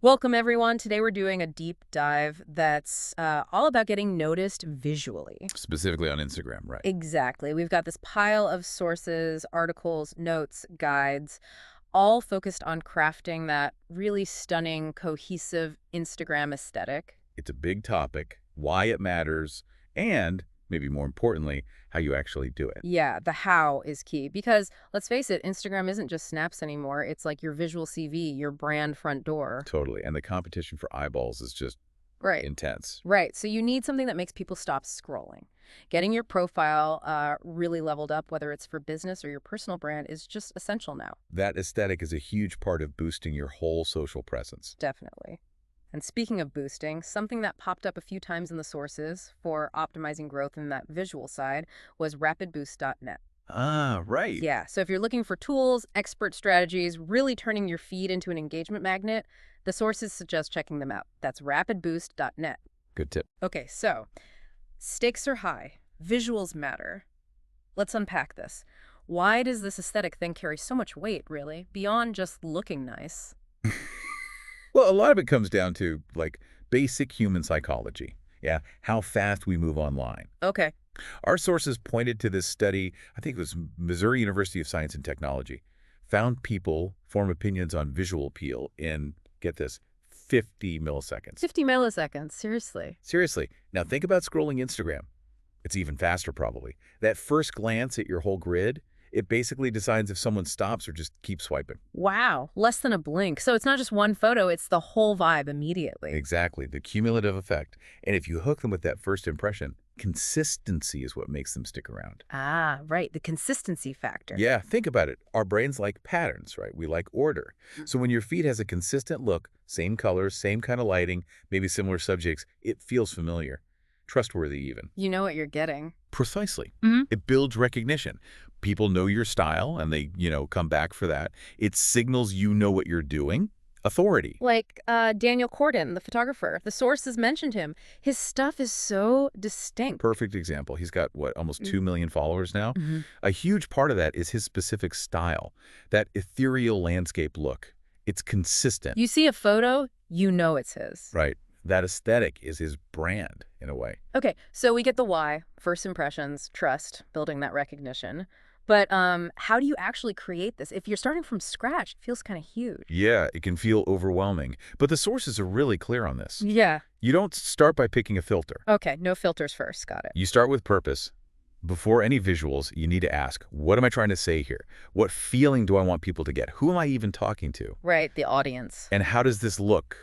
Welcome, everyone. Today we're doing a deep dive that's all about getting noticed visually. Specifically on Instagram, right. Exactly. We've got this pile of sources, articles, notes, guides, all focused on crafting that really stunning, cohesive Instagram aesthetic. It's a big topic, why it matters, and, maybe more importantly, how you actually do it. Yeah, the how is key because let's face it, Instagram isn't just snaps anymore. It's like your visual CV, your brand front door. Totally. And the competition for eyeballs is just Right. intense. Right. So you need something that makes people stop scrolling. Getting your profile really leveled up, whether it's for business or your personal brand, is just essential now. That aesthetic is a huge part of boosting your whole social presence. Definitely. And speaking of boosting, something that popped up a few times in the sources for optimizing growth in that visual side was rapidboost.net. Ah, right. Yeah, so if you're looking for tools, expert strategies, really turning your feed into an engagement magnet, the sources suggest checking them out. That's rapidboost.net. Good tip. Okay, so stakes are high. Visuals matter. Let's unpack this. Why does this aesthetic thing carry so much weight, really, beyond just looking nice? Well, a lot of it comes down to, like, basic human psychology. Yeah, how fast we move online. Okay. Our sources pointed to this study, I think it was Missouri University of Science and Technology, found people form opinions on visual appeal in, get this, 50 milliseconds. 50 milliseconds, seriously. Seriously. Now think about scrolling Instagram. It's even faster probably. That first glance at your whole grid, it basically decides if someone stops or just keeps swiping. Wow, less than a blink. So it's not just one photo, it's the whole vibe immediately. Exactly, the cumulative effect. And if you hook them with that first impression, consistency is what makes them stick around. Ah, right, the consistency factor. Yeah, think about it. Our brains like patterns, right? We like order. So when your feed has a consistent look, same colors, same kind of lighting, maybe similar subjects, it feels familiar. Trustworthy even. You know what you're getting. Precisely. Hmm. It builds recognition. People know your style and they, come back for that. It signals you know what you're doing. Authority. Like Daniel Corden, the photographer. The sources mentioned him. His stuff is so distinct. Perfect example. He's got, what, almost 2 million followers now? Mhm. A huge part of that is his specific style, that ethereal landscape look. It's consistent. You see a photo, you know it's his. Right. That aesthetic is his brand, in a way. Okay, so we get the why, first impressions, trust, building that recognition. But how do you actually create this? If you're starting from scratch, it feels kind of huge. Yeah, it can feel overwhelming, but the sources are really clear on this. Yeah. You don't start by picking a filter. Okay, no filters first. Got it. You start with purpose. Before any visuals, you need to ask, what am I trying to say here? What feeling do I want people to get? Who am I even talking to? Right, the audience. And how does this look,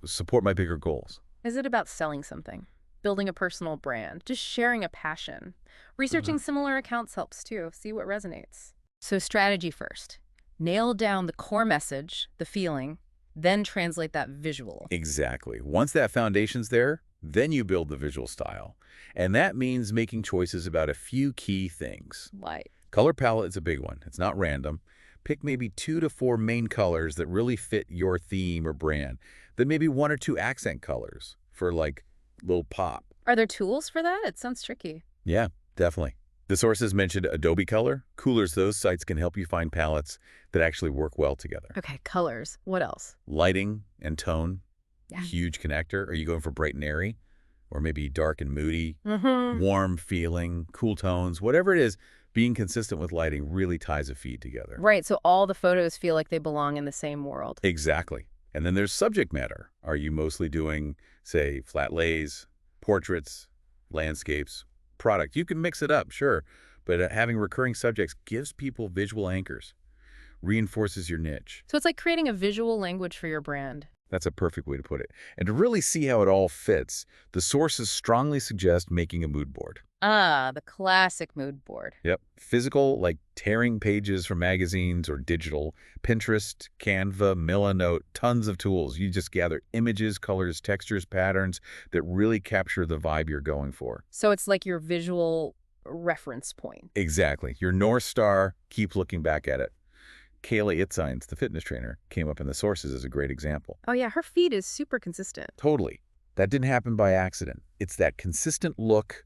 support my bigger goals? Is it about selling something? Building a personal brand? Just sharing a passion? Researching similar accounts helps too. See what resonates. So strategy first. Nail down the core message, the feeling, then translate that visual. Exactly. Once that foundation's there, then you build the visual style. And that means making choices about a few key things. Like, Color palette is a big one. It's not random. Pick maybe 2 to 4 main colors that really fit your theme or brand. Then maybe 1 or 2 accent colors for like little pop. are there tools for that? It sounds tricky. Yeah, definitely. The sources mentioned Adobe Color. Coolers, those sites can help you find palettes that actually work well together. Okay, colors. What else? Lighting and tone, Yeah. huge connector. Are you going for bright and airy? Or maybe dark and moody? Mm-hmm. Warm feeling, cool tones, whatever it is, being consistent with lighting really ties a feed together. Right, so all the photos feel like they belong in the same world. Exactly. And then there's subject matter. Are you mostly doing, say, flat lays, portraits, landscapes, product? You can mix it up, sure, but having recurring subjects gives people visual anchors, reinforces your niche. So it's like creating a visual language for your brand. That's a perfect way to put it. And to really see how it all fits, the sources strongly suggest making a mood board. Ah, the classic mood board. Yep. Physical, like tearing pages from magazines, or digital, Pinterest, Canva, Milanote, tons of tools. You just gather images, colors, textures, patterns that really capture the vibe you're going for. So it's like your visual reference point. Exactly. Your North Star, keep looking back at it. Kayla Itzines, the fitness trainer, came up in the sources as a great example. Oh yeah, her feed is super consistent. Totally. That didn't happen by accident. It's that consistent look,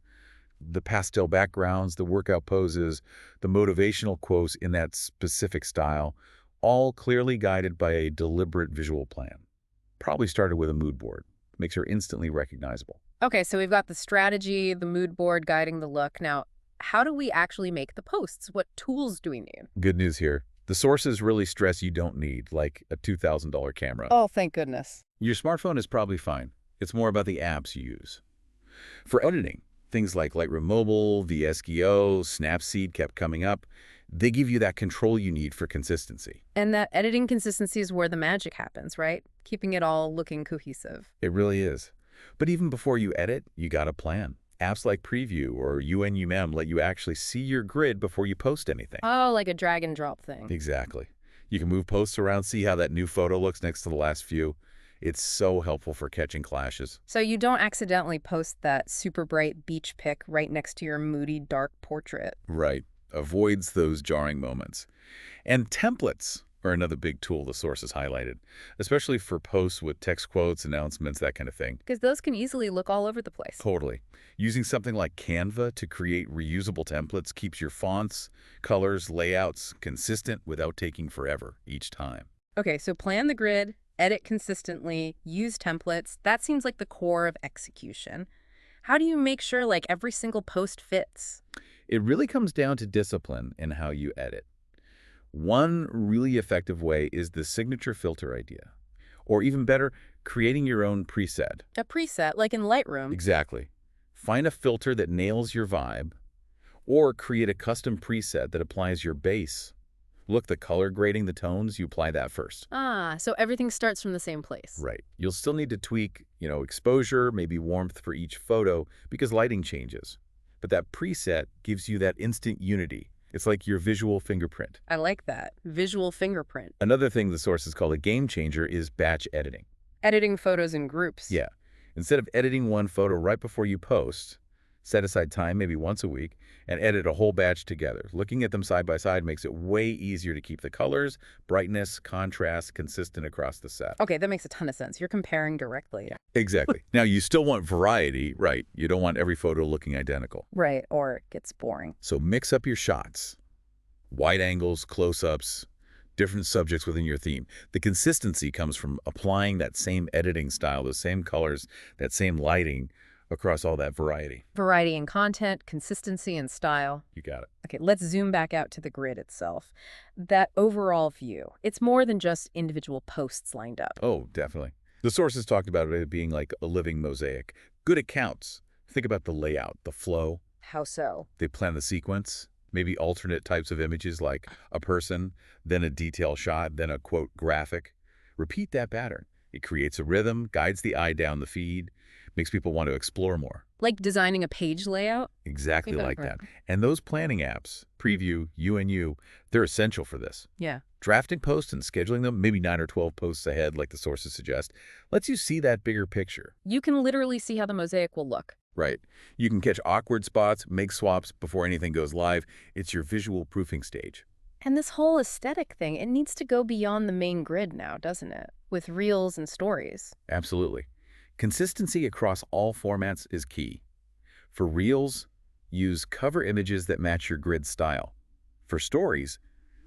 the pastel backgrounds, the workout poses, the motivational quotes in that specific style, all clearly guided by a deliberate visual plan. probably started with a mood board. Makes her instantly recognizable. Okay, so we've got the strategy, the mood board guiding the look. Now, how do we actually make the posts? What tools do we need? Good news here. The sources really stress you don't need, like a $2,000 camera. Oh, thank goodness. Your smartphone is probably fine. It's more about the apps you use. For editing, things like Lightroom Mobile, VSCO, Snapseed kept coming up. They give you that control you need for consistency. And that editing consistency is where the magic happens, right? Keeping it all looking cohesive. It really is. But even before you edit, you got a plan. Apps like Preview or UNUMEM let you actually see your grid before you post anything. Oh, like a drag and drop thing. Exactly. You can move posts around, see how that new photo looks next to the last few. It's so helpful for catching clashes. So you don't accidentally post that super bright beach pic right next to your moody, dark portrait. Right. Avoids those jarring moments. And templates are another big tool the sources highlighted, especially for posts with text quotes, announcements, that kind of thing. Because those can easily look all over the place. Totally. Using something like Canva to create reusable templates keeps your fonts, colors, layouts consistent without taking forever each time. Okay, so plan the grid, edit consistently, use templates. That seems like the core of execution. How do you make sure like every single post fits? It really comes down to discipline in how you edit. One really effective way is the signature filter idea. Or even better, creating your own preset. A preset, like in Lightroom. Exactly. Find a filter that nails your vibe, or create a custom preset that applies your base. Look, the color grading, the tones, you apply that first. Ah, so everything starts from the same place. Right. You'll still need to tweak, exposure, maybe warmth for each photo because lighting changes. But that preset gives you that instant unity. It's like your visual fingerprint. I like that. Visual fingerprint. Another thing the sources call a game changer is batch editing. Editing photos in groups. Yeah. Instead of editing one photo right before you post, set aside time, maybe once a week, and edit a whole batch together. Looking at them side by side makes it way easier to keep the colors, brightness, contrast consistent across the set. Okay, that makes a ton of sense. You're comparing directly. Exactly. Now, you still want variety, right? You don't want every photo looking identical. Right, or it gets boring. So mix up your shots. Wide angles, close-ups, different subjects within your theme. The consistency comes from applying that same editing style, those same colors, that same lighting across all that variety. Variety in content, consistency in style. You got it. Okay, let's zoom back out to the grid itself. That overall view, it's more than just individual posts lined up. Oh, definitely. The sources talked about it being like a living mosaic. Good accounts. Think about the layout, the flow. How so? They plan the sequence, maybe alternate types of images like a person, then a detail shot, then a, quote, graphic. Repeat that pattern. It creates a rhythm, guides the eye down the feed, makes people want to explore more. Like designing a page layout? Exactly like Right. that. And those planning apps, Preview, UNU, they're essential for this. Yeah. Drafting posts and scheduling them, maybe 9 or 12 posts ahead like the sources suggest, lets you see that bigger picture. You can literally see how the mosaic will look. Right. You can catch awkward spots, make swaps before anything goes live. It's your visual proofing stage. And this whole aesthetic thing, it needs to go beyond the main grid now, doesn't it? With reels and stories. Absolutely. Consistency across all formats is key. For Reels, use cover images that match your grid style. For Stories,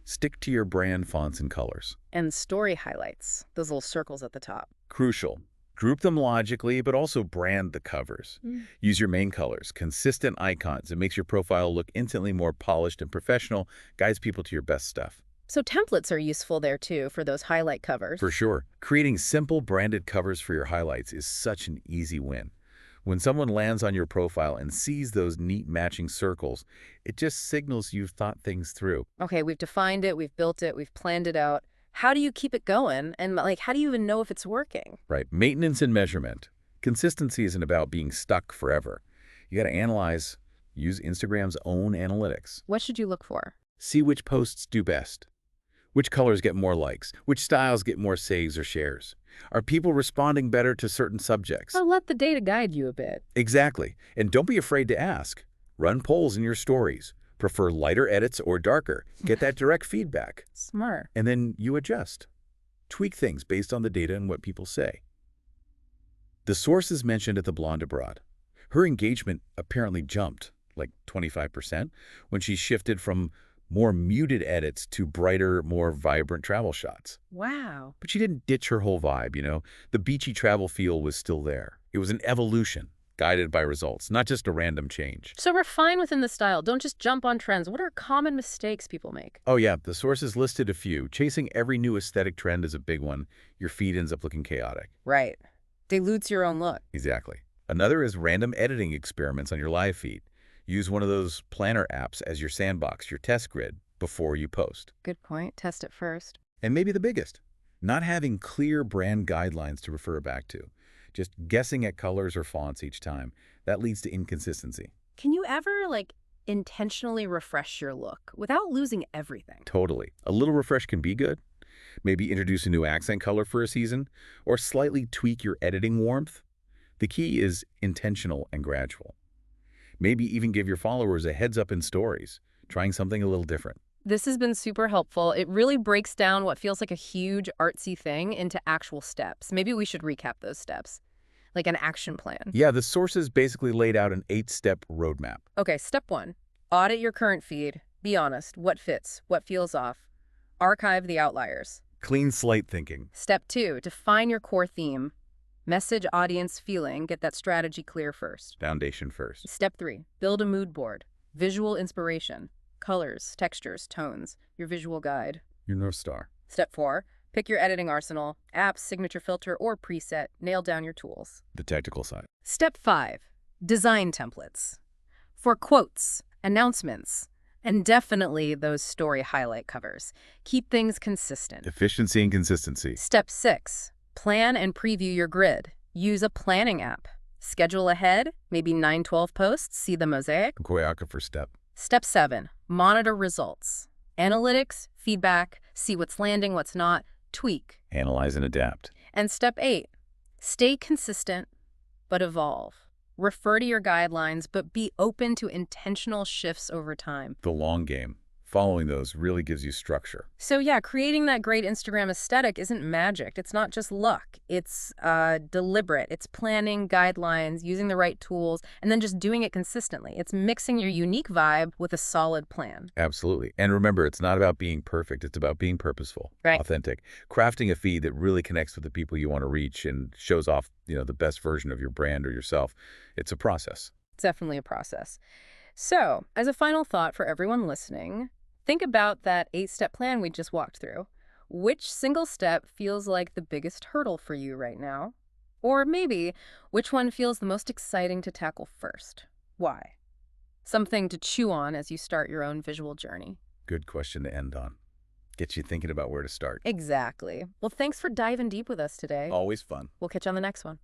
stick to your brand fonts and colors. And story highlights, those little circles at the top. Crucial. Group them logically, but also brand the covers. Use your main colors, consistent icons. It makes your profile look instantly more polished and professional, guides people to your best stuff. So templates are useful there too for those highlight covers. For sure. Creating simple branded covers for your highlights is such an easy win. When someone lands on your profile and sees those neat matching circles, it just signals you've thought things through. Okay, we've defined it, we've built it, we've planned it out. How do you keep it going? And like, how do you even know if it's working? Right. Maintenance and measurement. Consistency isn't about being stuck forever. You got to analyze, use Instagram's own analytics. What should you look for? See which posts do best. Which colors get more likes? Which styles get more saves or shares? Are people responding better to certain subjects? I'll let the data guide you a bit. Exactly. And don't be afraid to ask. Run polls in your stories. Prefer lighter edits or darker. Get that direct feedback. Smart. And then you adjust. Tweak things based on the data and what people say. The sources mentioned at the Blonde Abroad. Her engagement apparently jumped, like 25%, when she shifted from more muted edits to brighter, more vibrant travel shots. Wow. But she didn't ditch her whole vibe, you know? The beachy travel feel was still there. It was an evolution, guided by results, not just a random change. So refine within the style. Don't just jump on trends. What are common mistakes people make? Oh yeah, the sources listed a few. Chasing every new aesthetic trend is a big one. Your feed ends up looking chaotic. Right. Dilutes your own look. Exactly. Another is random editing experiments on your live feed. Use one of those planner apps as your sandbox, your test grid, before you post. Good point. Test it first. And maybe the biggest, not having clear brand guidelines to refer back to. Just guessing at colors or fonts each time. That leads to inconsistency. Can you ever, intentionally refresh your look without losing everything? Totally. A little refresh can be good. Maybe introduce a new accent color for a season, or slightly tweak your editing warmth. The key is intentional and gradual. Maybe even give your followers a heads up in stories, trying something a little different. This has been super helpful. It really breaks down what feels like a huge artsy thing into actual steps. Maybe we should recap those steps, like an action plan. Yeah, the sources basically laid out an 8-step roadmap. Okay, step 1, audit your current feed. Be honest, what fits, what feels off. Archive the outliers. Clean slate thinking. Step 2, define your core theme. Message, audience, feeling, get that strategy clear first. Foundation first. Step 3, build a mood board. Visual inspiration. Colors, textures, tones, your visual guide. Your North Star. Step 4, pick your editing arsenal, apps, signature filter, or preset. Nail down your tools. The technical side. Step 5, design templates. For quotes, announcements, and definitely those story highlight covers. Keep things consistent. Efficiency and consistency. Step 6, plan and preview your grid. Use a planning app. Schedule ahead, maybe 9-12 posts, see the mosaic. Choreographer step. Step 7, monitor results. Analytics, feedback, see what's landing, what's not, tweak. Analyze and adapt. And step 8, stay consistent, but evolve. Refer to your guidelines, but be open to intentional shifts over time. The long game. Following those really gives you structure. So yeah, creating that great Instagram aesthetic isn't magic. It's not just luck. It's deliberate. It's planning, guidelines, using the right tools, and then just doing it consistently. It's mixing your unique vibe with a solid plan. Absolutely. And remember, it's not about being perfect. It's about being purposeful, Right. authentic, crafting a feed that really connects with the people you want to reach and shows off, the best version of your brand or yourself. It's a process. It's definitely a process. So, as a final thought for everyone listening, think about that 8-step plan we just walked through. Which single step feels like the biggest hurdle for you right now? Or maybe, which one feels the most exciting to tackle first? Why? Something to chew on as you start your own visual journey. Good question to end on. Gets you thinking about where to start. Exactly. Well, thanks for diving deep with us today. Always fun. We'll catch you on the next one.